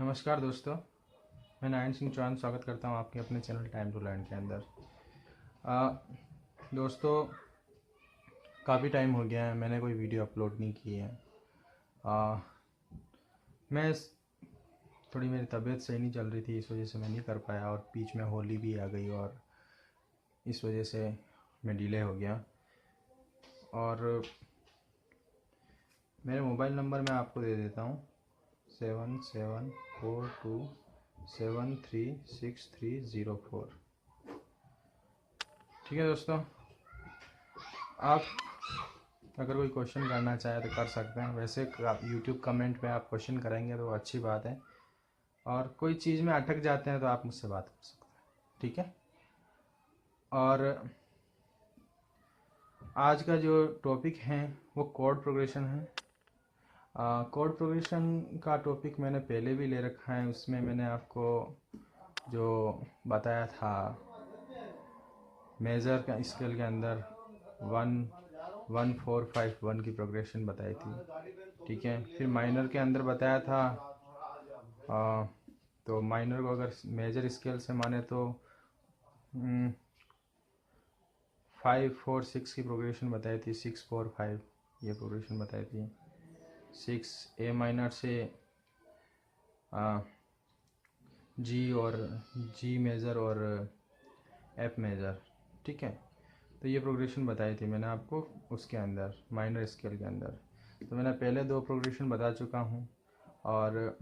नमस्कार दोस्तों, मैं नारायण सिंह चौहान स्वागत करता हूं आपके अपने चैनल टाइम टू लर्न के अंदर। दोस्तों, काफ़ी टाइम हो गया है मैंने कोई वीडियो अपलोड नहीं की है। मैं थोड़ी मेरी तबीयत सही नहीं चल रही थी, इस वजह से मैं नहीं कर पाया और बीच में होली भी आ गई और इस वजह से मैं डिले हो गया। और मेरे मोबाइल नंबर मैं आपको दे देता हूँ 7742736304। ठीक है दोस्तों, आप अगर कोई क्वेश्चन करना चाहे तो कर सकते हैं। वैसे आप यूट्यूब कमेंट पे आप क्वेश्चन करेंगे तो अच्छी बात है, और कोई चीज़ में अटक जाते हैं तो आप मुझसे बात कर सकते हैं। ठीक है, और आज का जो टॉपिक है वो कोड प्रोग्रेशन है। कोड प्रोग्रेशन का टॉपिक मैंने पहले भी ले रखा है, उसमें मैंने आपको जो बताया था मेजर का स्केल के अंदर 11451 की प्रोग्रेशन बताई थी। ठीक है, फिर माइनर के अंदर बताया था तो माइनर को अगर मेजर स्केल से माने तो 546 की प्रोग्रेशन बताई थी। 645 ये प्रोग्रेशन बताई थी। 6 ए माइनर से जी और जी मेजर और एफ मेजर। ठीक है, तो ये प्रोग्रेशन बताई थी मैंने आपको उसके अंदर माइनर स्केल के अंदर। तो मैंने पहले दो प्रोग्रेशन बता चुका हूँ, और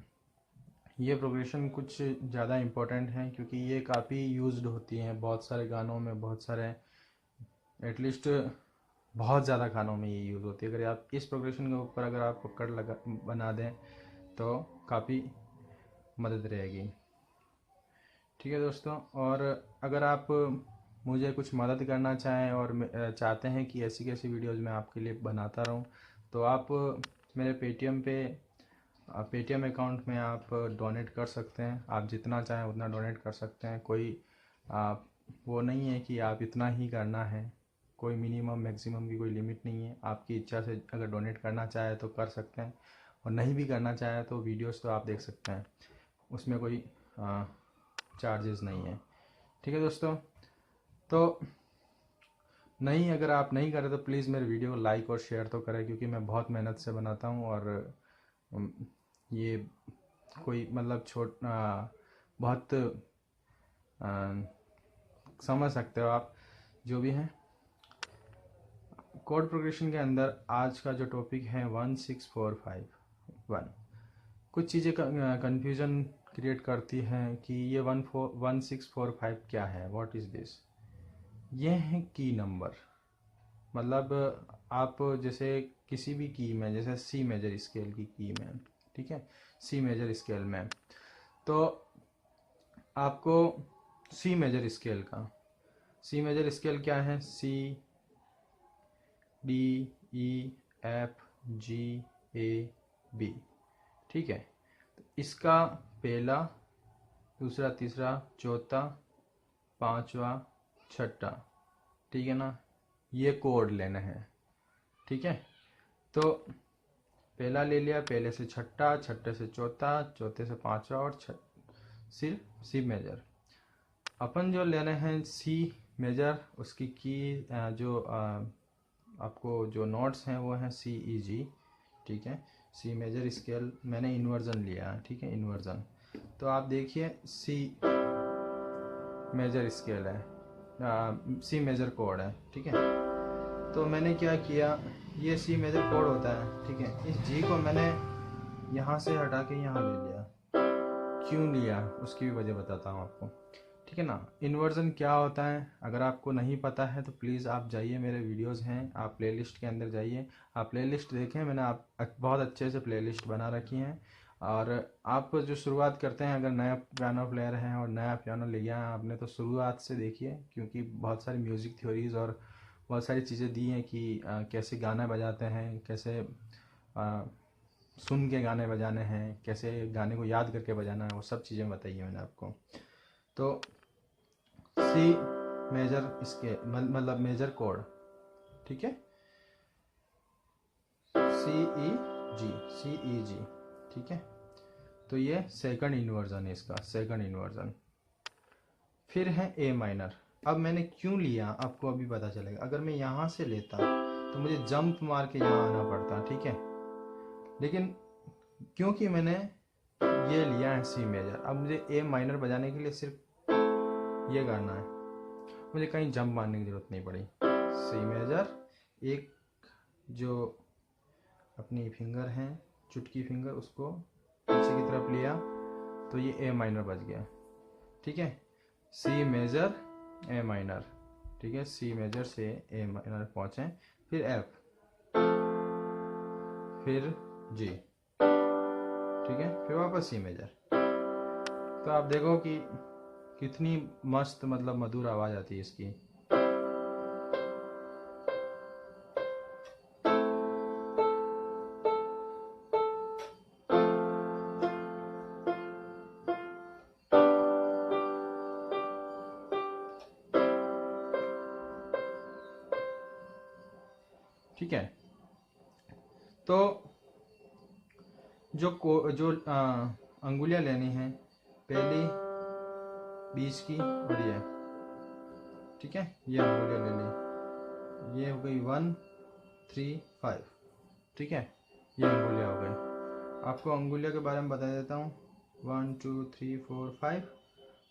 ये प्रोग्रेशन कुछ ज़्यादा इम्पोर्टेंट है क्योंकि ये काफ़ी यूज्ड होती हैं बहुत सारे गानों में, बहुत सारे एटलीस्ट बहुत ज़्यादा गानों में ये यूज़ होती है। अगर आप इस प्रोग्रेशन के ऊपर अगर आप पकड़ लगा बना दें तो काफ़ी मदद रहेगी। ठीक है दोस्तों, और अगर आप मुझे कुछ मदद करना चाहें और चाहते हैं कि ऐसी कैसी वीडियोज़ मैं आपके लिए बनाता रहूं, तो आप मेरे पेटीएम अकाउंट में आप डोनेट कर सकते हैं। आप जितना चाहें उतना डोनेट कर सकते हैं। कोई वो नहीं है कि आप इतना ही करना है, कोई मिनिमम मैक्सिमम की कोई लिमिट नहीं है। आपकी इच्छा से अगर डोनेट करना चाहे तो कर सकते हैं, और नहीं भी करना चाहे तो वीडियोस तो आप देख सकते हैं, उसमें कोई चार्जेस नहीं है। ठीक है दोस्तों, तो नहीं, अगर आप नहीं करें तो प्लीज़ मेरे वीडियो को लाइक और शेयर तो करें, क्योंकि मैं बहुत मेहनत से बनाता हूँ। और ये कोई मतलब बहुत समझ सकते हो आप जो भी हैं। कोड प्रोग्रेशन के अंदर आज का जो टॉपिक है 16451, कुछ चीज़ें कन्फ्यूज़न क्रिएट करती हैं कि ये 1645 क्या है, व्हाट इज़ दिस। ये है की नंबर। मतलब आप जैसे किसी भी की में, जैसे सी मेजर स्केल की में, ठीक है, सी मेजर स्केल में, तो आपको सी मेजर स्केल क्या है, C D E F G A B. ठीक है, तो इसका पहला, दूसरा, तीसरा, चौथा, पांचवा, छठा, ठीक है ना, ये कोड लेना है। ठीक है, तो पहला ले लिया, पहले से छठा, छठे से चौथा, चौथे से पांचवा, और सिर्फ सी मेजर। अपन जो लेने हैं सी मेजर, उसकी की जो आपको जो नोट्स हैं वो हैं सी ई जी। ठीक है, सी मेजर स्केल मैंने इन्वर्जन लिया है। ठीक है, इन्वर्जन, तो आप देखिए सी मेजर स्केल है, सी मेजर कोड है। ठीक है, तो मैंने क्या किया, ये सी मेजर कोड होता है। ठीक है, इस जी को मैंने यहाँ से हटा के यहाँ ले लिया। क्यों लिया उसकी भी वजह बताता हूँ आपको। ठीक है ना, इन्वर्जन क्या होता है अगर आपको नहीं पता है तो प्लीज़ आप जाइए, मेरे वीडियोस हैं, आप प्लेलिस्ट के अंदर जाइए, आप प्लेलिस्ट देखें। मैंने आप बहुत अच्छे से प्लेलिस्ट बना रखी हैं। और आप जो शुरुआत करते हैं, अगर नया पियानो प्लेयर हैं और नया पियानो लिया है आपने, तो शुरुआत से देखिए, क्योंकि बहुत सारी म्यूज़िक थ्योरीज और बहुत सारी चीज़ें दी हैं कि कैसे गाना बजाते हैं, कैसे सुन के गाने बजाने हैं, कैसे गाने को याद करके बजाना है, वो सब चीज़ें बताई है मैंने आपको। तो सी मेजर इसके मतलब मेजर कोड, ठीक है, सी ई जी, सी ई जी। ठीक है, तो ये सेकंड इन्वर्जन है इसका, सेकंड इन्वर्जन। फिर है ए माइनर। अब मैंने क्यों लिया आपको अभी पता चलेगा। अगर मैं यहाँ से लेता तो मुझे जंप मार के यहाँ आना पड़ता, ठीक है, लेकिन क्योंकि मैंने ये लिया है सी मेजर, अब मुझे ए माइनर बजाने के लिए सिर्फ ये गाना है, मुझे कहीं जंप मारने की ज़रूरत नहीं पड़ी। सी मेजर, एक जो अपनी फिंगर है, चुटकी फिंगर, उसको पीछे की तरफ लिया तो ये ए माइनर बज गया, ठीक है। सी मेजर ए माइनर, ठीक है, सी मेजर से ए माइनर पहुँचे, फिर एफ, फिर जी, ठीक है, फिर वापस सी मेजर। तो आप देखो कि कितनी मस्त मतलब मधुर आवाज़ आती है इसकी। ठीक है, तो जो अंगुलियां लेनी है, पहली, बीच की और ये, ठीक है, ये अंगुलियां ले ली, ये हो गई 1 3 5, ठीक है, ये अंगुलियां हो गई। आपको अंगुलियां के बारे में बता देता हूँ, 1 2 3 4 5,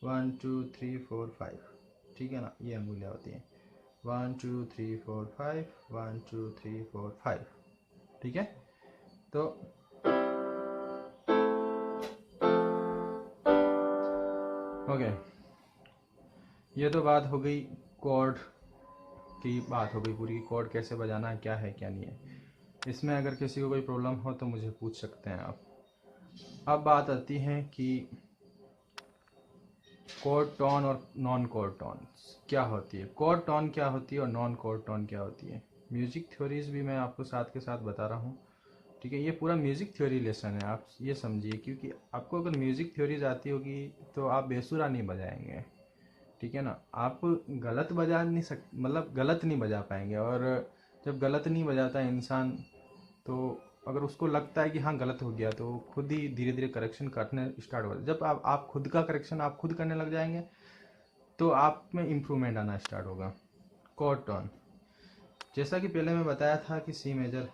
1 2 3 4 5, ठीक है ना, ये अंगुलियां होती हैं, 1 2 3 4 5, 1 2 3 4 5, ठीक है। तो ओके, ये तो बात हो गई कॉर्ड की, बात हो गई पूरी, कॉर्ड कैसे बजाना है, क्या है क्या नहीं है। इसमें अगर किसी को कोई प्रॉब्लम हो तो मुझे पूछ सकते हैं आप। अब बात आती है कि कॉर्ड टोन और नॉन कॉर्ड टोन क्या होती है, कॉर्ड टोन क्या होती है और नॉन कॉर्ड टोन क्या होती है। म्यूजिक थ्योरीज भी मैं आपको साथ के साथ बता रहा हूँ, ठीक है। ये पूरा म्यूजिक थ्योरी लेसन है, आप ये समझिए, क्योंकि आपको अगर म्यूजिक थ्योरीज आती होगी तो आप बेसुरा नहीं बजाएंगे, ठीक है ना। आप गलत बजा नहीं मतलब गलत नहीं बजा पाएंगे। और जब गलत नहीं बजाता इंसान, तो अगर उसको लगता है कि हाँ गलत हो गया, तो खुद ही धीरे धीरे करेक्शन करने स्टार्ट हो जाए। जब आप खुद का करेक्शन आप खुद करने लग जाएंगे तो आप में इम्प्रूवमेंट आना स्टार्ट होगा। कॉर्ड टोन, जैसा कि पहले मैं बताया था कि सी मेजर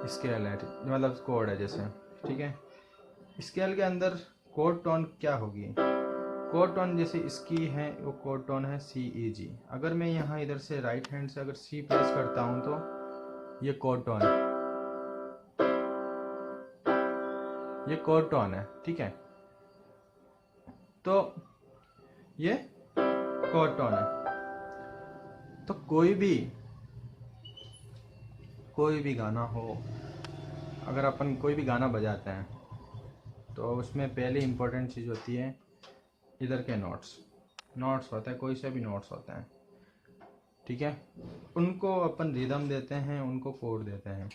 स्केल है, मतलब कॉर्ड है जैसे, ठीक है। स्केल के अंदर कॉर्ड टोन क्या होगी, कॉर्ड टोन जैसे इसकी है वो कॉर्ड टोन है सी ई जी। अगर मैं यहाँ इधर से राइट हैंड से अगर सी प्रेस करता हूँ तो ये कॉर्ड टोन है, ये कॉर्ड टोन है, ठीक है। तो ये कॉर्ड टोन है। तो कोई भी गाना हो, अगर अपन कोई भी गाना बजाते हैं तो उसमें पहले इम्पोर्टेंट चीज़ होती है इधर के नोट्स होते हैं, कोई से भी नोट्स होते हैं, ठीक है। उनको अपन रिदम देते हैं, उनको कोड देते हैं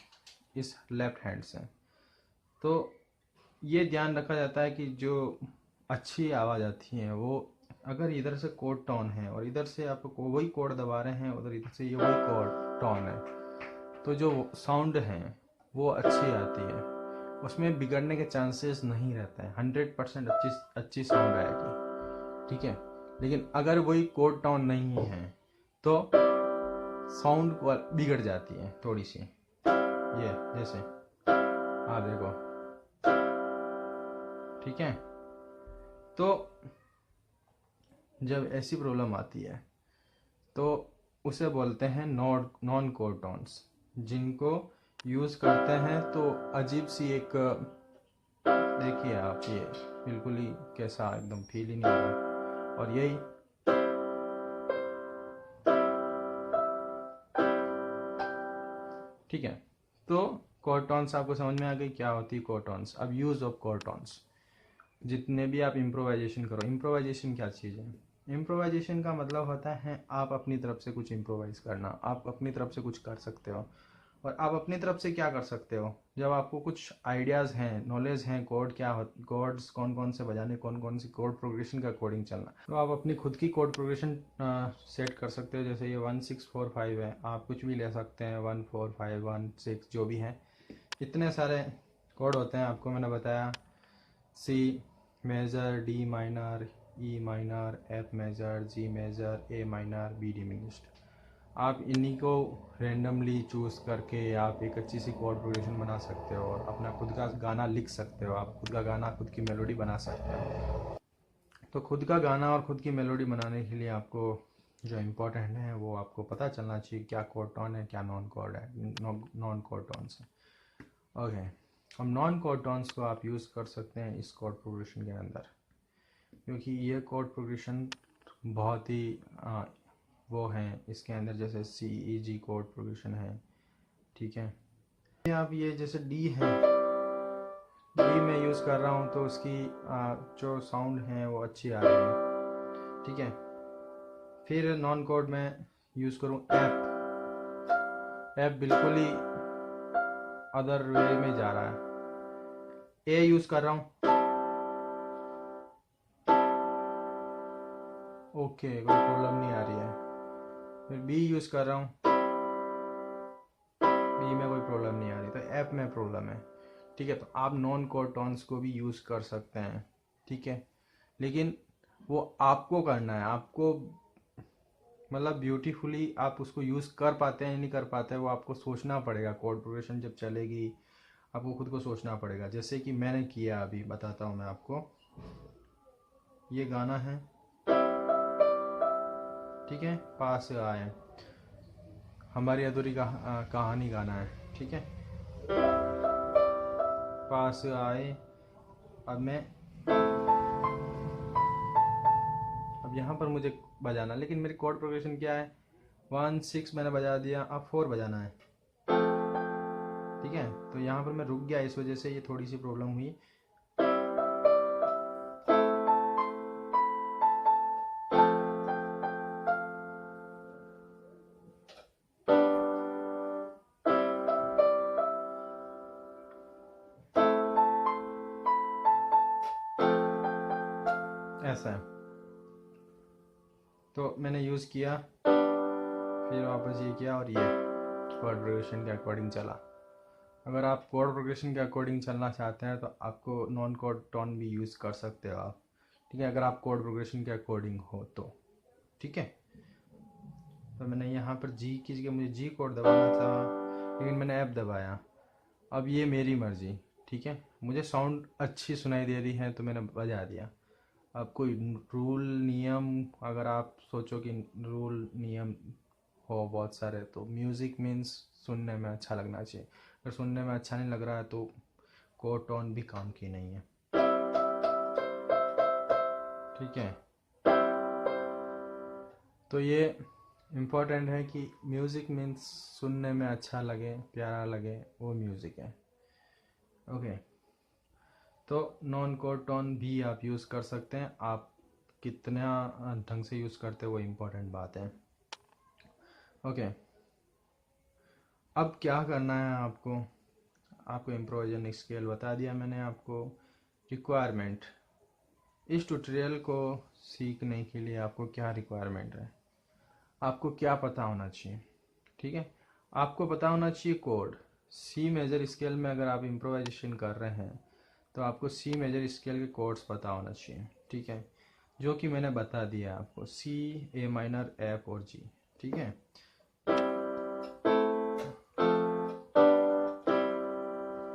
इस लेफ्ट हैंड से। तो ये ध्यान रखा जाता है कि जो अच्छी आवाज़ आती है वो, अगर इधर से कोड टोन है और इधर से आप वही कोड दबा रहे हैं, उधर इधर से ये वही कोड टोन है, तो जो साउंड है वो अच्छी आती है, उसमें बिगड़ने के चांसेस नहीं रहते हैं, 100% अच्छी साउंड आएगी, ठीक है। लेकिन अगर वही कोड टोन नहीं है तो साउंड बिगड़ जाती है थोड़ी सी। ये जैसे आप देखो, ठीक है। तो जब ऐसी प्रॉब्लम आती है तो उसे बोलते हैं नॉन कोड टोन्स, जिनको यूज़ करते हैं तो अजीब सी एक, देखिए आप, ये बिल्कुल ही कैसा एकदम फील ही नहीं हो रहा। और यही ठीक है। तो कॉर्ड टोन्स आपको समझ में आ गई क्या होती है कॉर्ड टोन्स। अब यूज़ ऑफ कॉर्ड टोन्स, जितने भी आप इम्प्रोवाइजेशन करो, इम्प्रोवाइजेशन क्या चीज़ है, इम्प्रोवाइजेशन का मतलब होता है आप अपनी तरफ से कुछ इम्प्रोवाइज करना, आप अपनी तरफ से कुछ कर सकते हो। और आप अपनी तरफ से क्या कर सकते हो, जब आपको कुछ आइडियाज़ हैं, नॉलेज हैं, कोड क्या हो, कोड्स कौन कौन से बजाने, कौन कौन सी कोड प्रोग्रेशन का कोडिंग चलना, तो आप अपनी खुद की कोड प्रोग्रेशन सेट कर सकते हो। जैसे ये 1645 है, आप कुछ भी ले सकते हैं, 145 16 जो भी है, इतने सारे कोड होते हैं, आपको मैंने बताया C major, D minor, E minor, F major, G major, A minor, B diminished. आप इन्हीं को रेंडमली चूज़ करके आप एक अच्छी सी कॉर्ड प्रोग्रेशन बना सकते हो और अपना खुद का गाना लिख सकते हो। आप खुद का गाना, खुद की मेलोडी बना सकते हो। तो खुद का गाना और खुद की मेलोडी बनाने के लिए आपको जो इम्पोर्टेंट है वो आपको पता चलना चाहिए, क्या कॉर्ड टोन है, क्या नॉन कॉर्ड है, नॉन कॉर्ड टोन्स है। ओके, हम नॉन कॉर्ड टोन्स को आप यूज़ कर सकते हैं इस कॉर्ड प्रोग्रेशन के अंदर, क्योंकि ये कॉर्ड प्रोग्रेशन बहुत ही वो हैं इसके अंदर, जैसे सी ई जी कॉर्ड प्रोग्रेशन है, ठीक है। आप ये जैसे डी है, डी मैं यूज़ कर रहा हूँ तो उसकी जो साउंड है वो अच्छी आ रही है, ठीक है। फिर नॉन कॉर्ड में यूज़ करूँ एफ, एफ बिल्कुल ही अदर वे में जा रहा है। ए यूज़ कर रहा हूँ, ओके कोई प्रॉब्लम नहीं आ रही है। फिर बी यूज़ कर रहा हूँ, बी में कोई प्रॉब्लम नहीं आ रही, तो एफ में प्रॉब्लम है, ठीक है। तो आप नॉन कॉर्ड टोन्स को भी यूज़ कर सकते हैं, ठीक है। लेकिन वो आपको करना है, आपको मतलब ब्यूटीफुली आप उसको यूज़ कर पाते हैं नहीं कर पाते हैं वो आपको सोचना पड़ेगा। कॉर्ड प्रोग्रेशन जब चलेगी आपको खुद को सोचना पड़ेगा, जैसे कि मैंने किया। अभी बताता हूँ मैं आपको, ये गाना है, ठीक है, पास से आए, हमारी अधूरी कहानी गाना है, ठीक है। पास आए, अब यहाँ पर मुझे बजाना, लेकिन मेरी कॉर्ड प्रोग्रेशन क्या है, 1 6 मैंने बजा दिया, अब 4 बजाना है, ठीक है। तो यहाँ पर मैं रुक गया, इस वजह से ये थोड़ी सी प्रॉब्लम हुई। ऐसा है, तो मैंने यूज़ किया, फिर वापस ये किया और ये कॉर्ड प्रोग्रेशन के अकॉर्डिंग चला। अगर आप कॉर्ड प्रोग्रेशन के अकॉर्डिंग चलना चाहते हैं तो आपको नॉन कॉर्ड टोन भी यूज़ कर सकते हो आप, ठीक है, अगर आप कॉर्ड प्रोग्रेशन के अकॉर्डिंग हो तो, ठीक है। तो मैंने यहाँ पर जी की जगह मुझे जी कॉर्ड दबाना था, लेकिन मैंने एफ दबाया। अब ये मेरी मर्ज़ी, ठीक है, मुझे साउंड अच्छी सुनाई दे रही है तो मैंने बजा दिया। अब कोई रूल नियम, अगर आप सोचो कि रूल नियम हो बहुत सारे, तो म्यूज़िक मीन्स सुनने में अच्छा लगना चाहिए। अगर सुनने में अच्छा नहीं लग रहा है तो कॉर्ड टोन भी काम की नहीं है, ठीक है। तो ये इम्पोर्टेंट है कि म्यूज़िक मीन्स सुनने में अच्छा लगे, प्यारा लगे, वो म्यूज़िक है, ओके। तो नॉन कॉर्ड टोन भी आप यूज़ कर सकते हैं, आप कितना ढंग से यूज़ करते हैं वो इम्पोर्टेंट बात है, ओके। अब क्या करना है आपको, आपको इम्प्रोवाइजेशन स्केल बता दिया मैंने आपको। रिक्वायरमेंट, इस ट्यूटोरियल को सीखने के लिए आपको क्या रिक्वायरमेंट है, आपको क्या पता होना चाहिए, ठीक है। आपको पता होना चाहिए कोड, सी मेजर स्केल में अगर आप इम्प्रोवाइजेशन कर रहे हैं तो आपको सी मेजर स्केल के कोड्स पता होना चाहिए, ठीक है, जो कि मैंने बता दिया आपको, सी, ए माइनर, एफ और जी, ठीक है।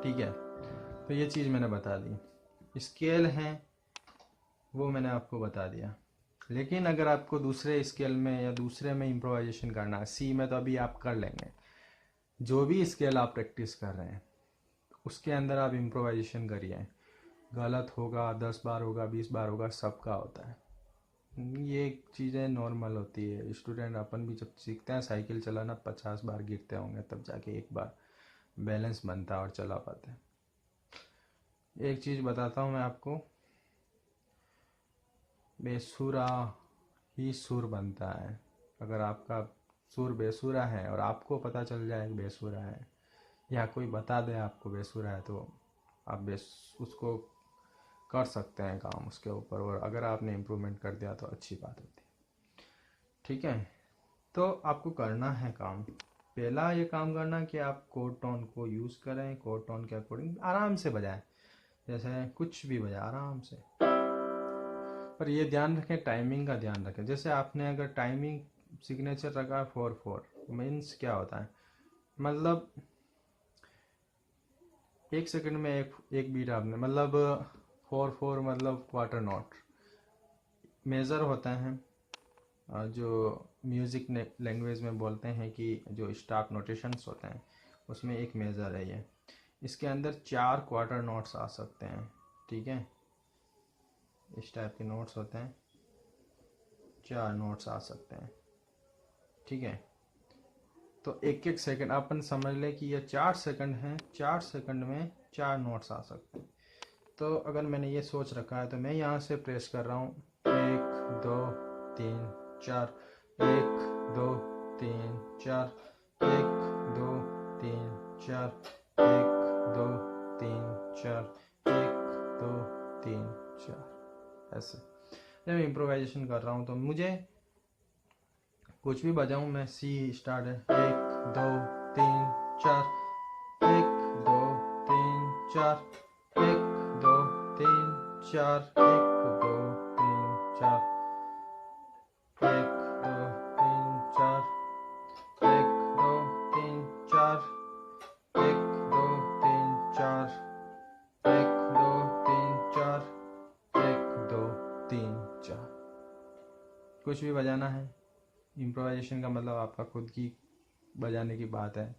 ठीक है, तो ये चीज़ मैंने बता दी, स्केल हैं वो मैंने आपको बता दिया। लेकिन अगर आपको दूसरे स्केल में या दूसरे में इम्प्रोवाइजेशन करना है, सी में तो अभी आप कर लेंगे, जो भी स्केल आप प्रैक्टिस कर रहे हैं उसके अंदर आप इम्प्रोवाइजेशन करिए। गलत होगा, 10 बार होगा, 20 बार होगा, सबका होता है, ये चीज़ें नॉर्मल होती है। स्टूडेंट अपन भी जब सीखते हैं साइकिल चलाना 50 बार गिरते होंगे तब जाके एक बार बैलेंस बनता है और चला पाते हैं। एक चीज़ बताता हूँ मैं आपको, बेसुरा ही सुर बनता है। अगर आपका सुर बेसुरा है और आपको पता चल जाए बेसुरा है, या कोई बता दे आपको बेसुरा है, तो आप उसको कर सकते हैं काम उसके ऊपर, और अगर आपने इम्प्रूवमेंट कर दिया तो अच्छी बात होती है, ठीक है। तो आपको करना है काम, पहला ये काम करना कि आप कोड टोन को यूज़ करें, कोड टोन के अकॉर्डिंग आराम से बजाएं, जैसे कुछ भी बजा आराम से, पर ये ध्यान रखें, टाइमिंग का ध्यान रखें। जैसे आपने अगर टाइमिंग सिग्नेचर रखा 4/4, मीन्स क्या होता है, मतलब 1 सेकंड में एक बीट आपने, मतलब 4/4 मतलब क्वार्टर नोट मेज़र होता है। जो म्यूज़िक लैंग्वेज में बोलते हैं कि जो स्टाफ नोटेशंस होते हैं उसमें एक मेज़र है ये। इसके अंदर 4 क्वार्टर नोट्स आ सकते हैं, ठीक है। इस टाइप के नोट्स होते हैं, 4 नोट्स आ सकते हैं, ठीक है। तो एक एक सेकंड अपन समझ लें कि ये 4 सेकंड हैं, 4 सेकंड में 4 नोट्स आ सकते हैं। तो अगर मैंने ये सोच रखा है तो मैं यहाँ से प्रेस कर रहा हूँ 1 2 3 4, 1 2 3 4, 1 2 3 4, 1 2 3 4, 1 2 3 4, ऐसे। जब मैं इम्प्रोवाइजेशन कर रहा हूँ तो मुझे कुछ भी बजाऊँ, मैं सी स्टार्ट है 1 2 3 4, 1 2 3 4, 1 2 3 4, 1 2 3 4, 1 2 3 4, 1 2 3 4, 1 2 3 4, 1 2 3 4, 1 2 3 4। कुछ भी बजाना है। इम्प्रोवाइजेशन का मतलब आपका खुद की बजाने की बात है,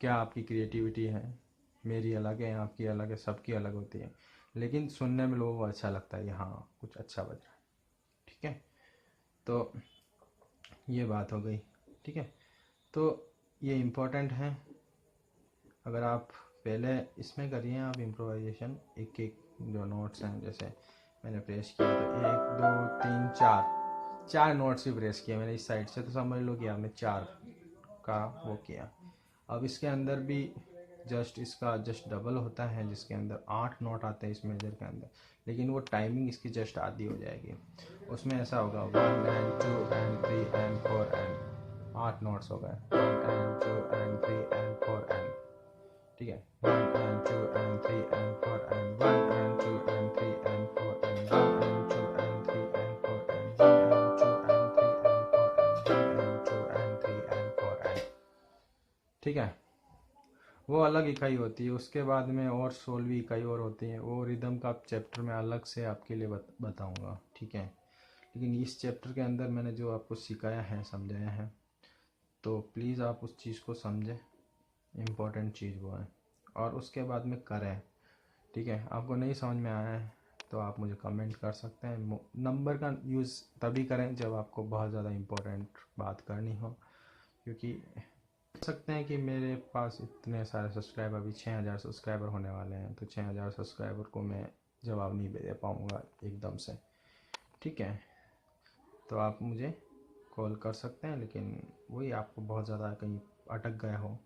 क्या आपकी क्रिएटिविटी है। मेरी अलग है, आपकी अलग है, सबकी अलग होती है, लेकिन सुनने में लोगों को अच्छा लगता है कि हाँ कुछ अच्छा बज रहा है, ठीक है। तो ये बात हो गई, ठीक है। तो ये इम्पोर्टेंट है। अगर आप पहले इसमें करिए आप इम्प्रोवाइजेशन, एक एक जो नोट्स हैं, जैसे मैंने प्रेस किया तो 1 2 3 4 नोट्स ही प्रेस किए मैंने इस साइड से, तो समझ लो कि आपने 4 का वो किया। अब इसके अंदर भी इसका जस्ट डबल होता है, जिसके अंदर 8 नोट आते हैं इस मेजर के अंदर, लेकिन वो टाइमिंग इसकी जस्ट आधी हो जाएगी। उसमें ऐसा होगा 1 and 2 and 3 and 4 and 8 notes हो गए, 1 and 2 and 3 and 4 and, ठीक है, 1 and 2 and 3 and 4 and 1 and 2 and 3 and 4 and 1 and 2 and 3 and 4 and 1 and 2 and 3 and 4 and 1 and 2 and 3 and 4 and, ठीक है। वो अलग इकाई होती है। उसके बाद में और 16वीं इकाई और होती है, वो रिदम का चैप्टर में अलग से आपके लिए बताऊंगा, ठीक है। लेकिन इस चैप्टर के अंदर मैंने जो आपको सिखाया है, समझाया है, तो प्लीज़ आप उस चीज़ को समझें, इम्पोर्टेंट चीज़ वो है, और उसके बाद में करें, ठीक है। आपको नहीं समझ में आया है तो आप मुझे कमेंट कर सकते हैं। नंबर का यूज़ तभी करें जब आपको बहुत ज़्यादा इम्पोर्टेंट बात करनी हो, क्योंकि सकते हैं कि मेरे पास इतने सारे सब्सक्राइबर, अभी 6000 सब्सक्राइबर होने वाले हैं, तो 6000 सब्सक्राइबर को मैं जवाब नहीं दे पाऊँगा एकदम से, ठीक है। तो आप मुझे कॉल कर सकते हैं, लेकिन वही आपको बहुत ज़्यादा कहीं अटक गया हो,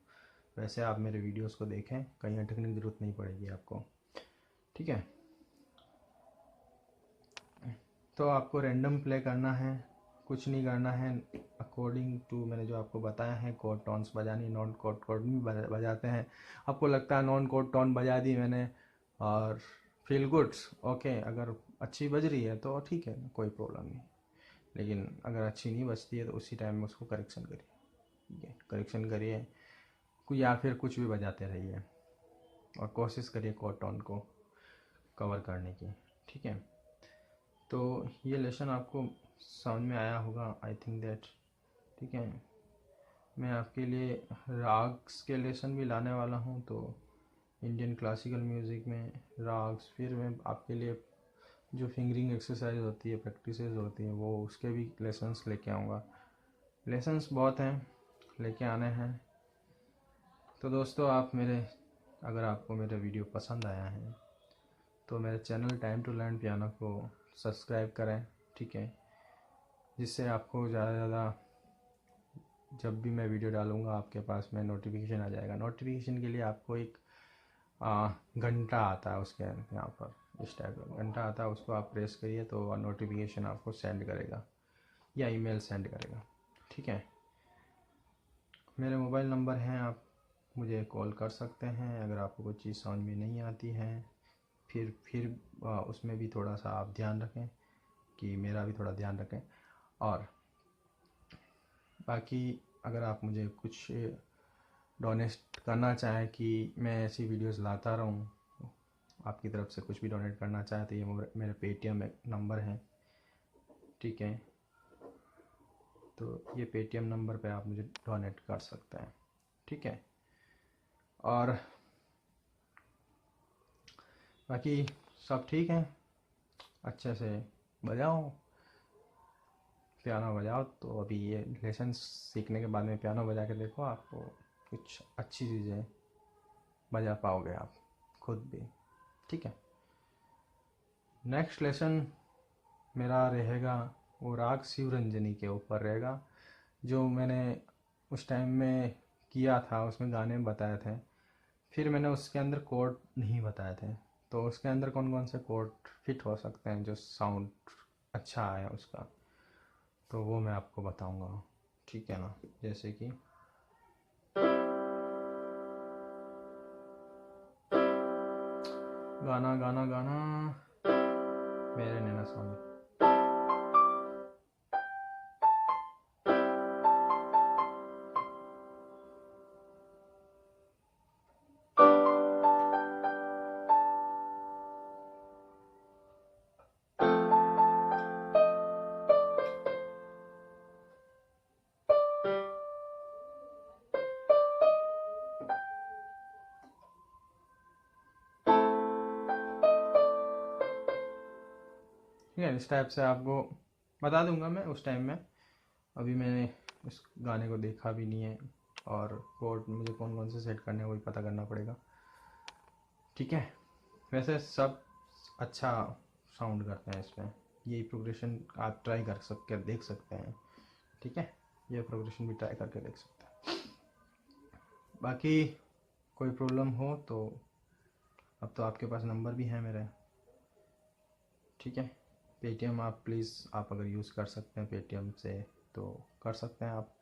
वैसे आप मेरे वीडियोस को देखें, कहीं अटकने की ज़रूरत नहीं पड़ेगी आपको, ठीक है। तो आपको रैंडम प्ले करना है, कुछ नहीं करना है, अकॉर्डिंग टू मैंने जो आपको बताया है, कॉर्ड टोन्स बजानी, नॉन कॉर्ड टोन भी बजाते हैं। आपको लगता है नॉन कॉर्ड टोन बजा दी मैंने और फील गुड्स, ओके, अगर अच्छी बज रही है तो ठीक है, कोई प्रॉब्लम नहीं। लेकिन अगर अच्छी नहीं बजती है तो उसी टाइम में उसको करेक्शन करिए, ठीक है, करेक्शन करिए, या फिर कुछ भी बजाते रहिए और कोशिश करिए कॉर्ड टोन को कवर करने की, ठीक है। तो ये लेसन आपको समझ में आया होगा, आई थिंक दैट, ठीक है। मैं आपके लिए राग्स के लेसन भी लाने वाला हूँ, तो इंडियन क्लासिकल म्यूज़िक में राग्स, फिर मैं आपके लिए जो फिंगरिंग एक्सरसाइज होती है, प्रैक्टिसेस होती हैं, वो उसके भी लेसन्स लेके आऊँगा। लेसन्स बहुत हैं, लेके आने हैं। तो दोस्तों अगर आपको मेरा वीडियो पसंद आया है तो मेरे channel time to learn piano को सब्सक्राइब करें, ठीक है, जिससे आपको ज़्यादा से ज़्यादा जब भी मैं वीडियो डालूँगा आपके पास में नोटिफिकेशन आ जाएगा। नोटिफिकेशन के लिए आपको एक घंटा आता है, उसके यहाँ पर इस टाइप का घंटा आता है, उसको आप प्रेस करिए तो नोटिफिकेशन आपको सेंड करेगा या ईमेल सेंड करेगा, ठीक है। मेरे मोबाइल नंबर हैं, आप मुझे कॉल कर सकते हैं अगर आपको कोई चीज़ समझ में नहीं आती है, फिर उसमें भी थोड़ा सा आप ध्यान रखें कि मेरा भी थोड़ा ध्यान रखें। और बाकी अगर आप मुझे कुछ डोनेट करना चाहें कि मैं ऐसी वीडियोस लाता रहूं, आपकी तरफ से कुछ भी डोनेट करना चाहें तो ये मेरे पेटीएम नंबर है, ठीक है। तो ये पेटीएम नंबर पे आप मुझे डोनेट कर सकते हैं, ठीक है। और बाकी सब ठीक है, अच्छे से बजाओ, पियानो बजाओ। तो अभी ये लेसन सीखने के बाद में पियानो बजा के देखो, आपको कुछ अच्छी चीज़ें बजा पाओगे आप खुद भी, ठीक है। नेक्स्ट लेसन मेरा रहेगा वो राग शिवरंजनी के ऊपर रहेगा, जो मैंने उस टाइम में किया था, उसमें गाने बताए थे, फिर मैंने उसके अंदर कोड नहीं बताए थे। तो उसके अंदर कौन कौन से कोड फिट हो सकते हैं जो साउंड अच्छा आया उसका, तो वो मैं आपको बताऊंगा, ठीक है ना। जैसे कि गाना गाना गाना मेरे नैना स्वामी, ठीक है। इस टाइप से आपको बता दूंगा मैं उस टाइम में। अभी मैंने इस गाने को देखा भी नहीं है, और कोड मुझे कौन कौन से सेट करने हैं वही पता करना पड़ेगा, ठीक है। वैसे सब अच्छा साउंड करते हैं इसमें, यही प्रोग्रेशन आप ट्राई कर देख सकते हैं, ठीक है। ये प्रोग्रेशन भी ट्राई करके देख सकते हैं। बाकी कोई प्रॉब्लम हो तो अब तो आपके पास नंबर भी है मेरे, ठीक है। पेटीएम आप प्लीज़, आप अगर यूज़ कर सकते हैं पेटीएम से तो कर सकते हैं आप,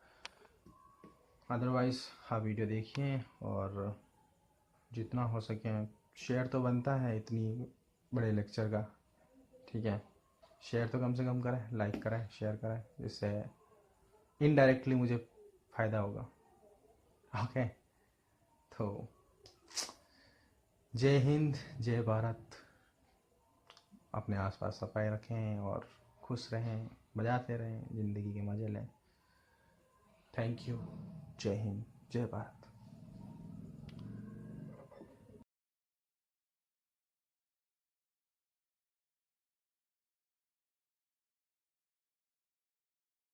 अदरवाइज़ आप वीडियो देखिए और जितना हो सके शेयर तो बनता है इतनी बड़े लेक्चर का, ठीक है। शेयर तो कम से कम करें, लाइक करें, शेयर करें, जिससे इनडायरेक्टली मुझे फ़ायदा होगा, ओके। तो जय हिंद, जय भारत। अपने आसपास सफाई रखें और खुश रहें, बजाते रहें, ज़िंदगी के मज़े लें। Thank you. जय हिंद, जय भारत।